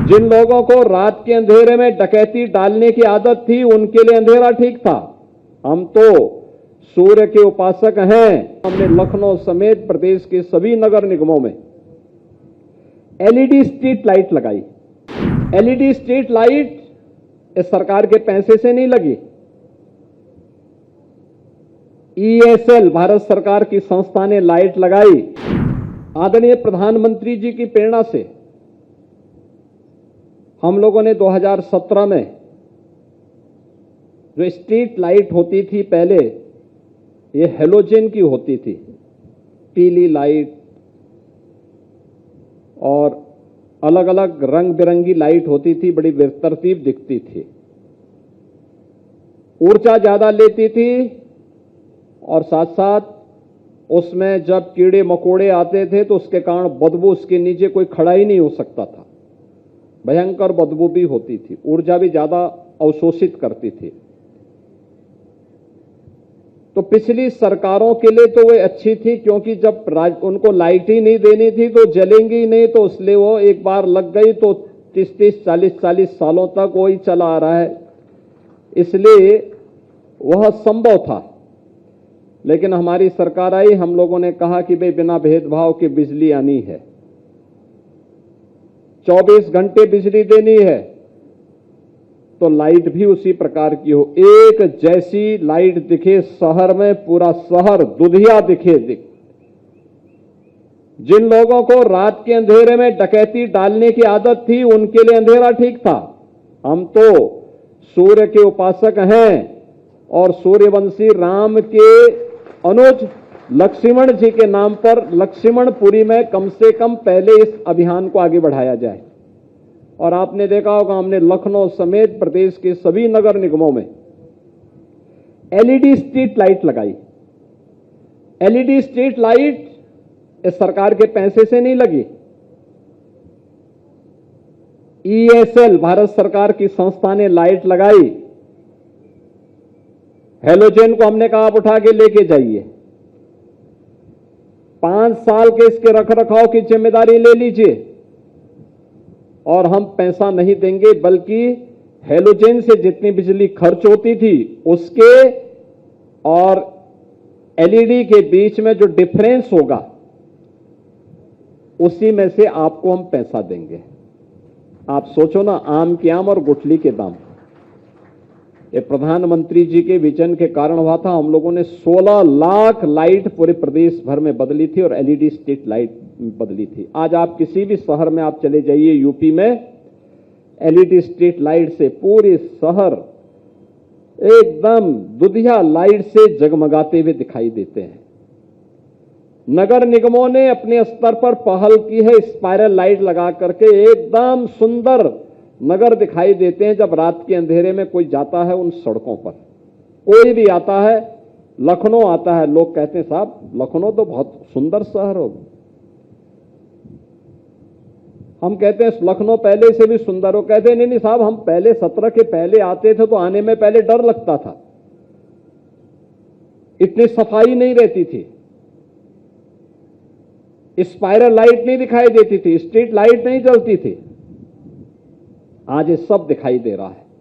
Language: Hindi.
जिन लोगों को रात के अंधेरे में डकैती डालने की आदत थी, उनके लिए अंधेरा ठीक था। हम तो सूर्य के उपासक हैं। हमने लखनऊ समेत प्रदेश के सभी नगर निगमों में एलईडी स्ट्रीट लाइट लगाई। एलईडी स्ट्रीट लाइट इस सरकार के पैसे से नहीं लगी। ईएसएल भारत सरकार की संस्था ने लाइट लगाई। आदरणीय प्रधानमंत्री जी की प्रेरणा से हम लोगों ने 2017 में जो स्ट्रीट लाइट होती थी, पहले ये हेलोजन की होती थी, पीली लाइट और अलग अलग रंग बिरंगी लाइट होती थी, बड़ी बेतरतीब दिखती थी, ऊर्जा ज्यादा लेती थी और साथ साथ उसमें जब कीड़े मकोड़े आते थे तो उसके कारण बदबू, उसके नीचे कोई खड़ा ही नहीं हो सकता था, भयंकर बदबू भी होती थी, ऊर्जा भी ज्यादा अवशोषित करती थी। तो पिछली सरकारों के लिए तो वो अच्छी थी, क्योंकि जब उनको लाइट ही नहीं देनी थी तो जलेंगी ही नहीं, तो इसलिए वो एक बार लग गई तो 30-30, 40-40 सालों तक वो ही चला आ रहा है, इसलिए वह संभव था। लेकिन हमारी सरकार आई, हम लोगों ने कहा कि भाई बिना भेदभाव के बिजली आनी है, 24 घंटे बिजली देनी है, तो लाइट भी उसी प्रकार की हो, एक जैसी लाइट दिखे शहर में, पूरा शहर दुधिया दिखे। जिन लोगों को रात के अंधेरे में डकैती डालने की आदत थी, उनके लिए अंधेरा ठीक था। हम तो सूर्य के उपासक हैं और सूर्यवंशी राम के अनुज लक्ष्मण जी के नाम पर लक्ष्मणपुरी में कम से कम पहले इस अभियान को आगे बढ़ाया जाए। और आपने देखा होगा, हमने लखनऊ समेत प्रदेश के सभी नगर निगमों में एलईडी स्ट्रीट लाइट लगाई। एलईडी स्ट्रीट लाइट इस सरकार के पैसे से नहीं लगी। ईएसएल भारत सरकार की संस्था ने लाइट लगाई। हेलोजन को हमने कहा आप उठा के लेके जाइए, 5 साल के इसके रखरखाव की जिम्मेदारी ले लीजिए और हम पैसा नहीं देंगे, बल्कि हेलोजन से जितनी बिजली खर्च होती थी उसके और एलईडी के बीच में जो डिफरेंस होगा उसी में से आपको हम पैसा देंगे। आप सोचो ना, आम के आम और गुठली के दाम। ये प्रधानमंत्री जी के विजन के कारण हुआ था। हम लोगों ने 16 लाख लाइट पूरे प्रदेश भर में बदली थी और एलईडी स्ट्रीट लाइट बदली थी। आज आप किसी भी शहर में आप चले जाइए, यूपी में एलईडी स्ट्रीट लाइट से पूरे शहर एकदम दुधिया लाइट से जगमगाते हुए दिखाई देते हैं। नगर निगमों ने अपने स्तर पर पहल की है, स्पाइरल लाइट लगा करके एकदम सुंदर नगर दिखाई देते हैं। जब रात के अंधेरे में कोई जाता है उन सड़कों पर, कोई भी आता है, लखनऊ आता है, लोग कहते हैं साहब लखनऊ तो बहुत सुंदर शहर हो। हम कहते हैं लखनऊ पहले से भी सुंदर हो। कहते हैं नहीं साहब, हम पहले 17 के पहले आते थे तो आने में पहले डर लगता था, इतनी सफाई नहीं रहती थी, स्पाइरल लाइट नहीं दिखाई देती थी, स्ट्रीट लाइट नहीं जलती थी। आज ये सब दिखाई दे रहा है।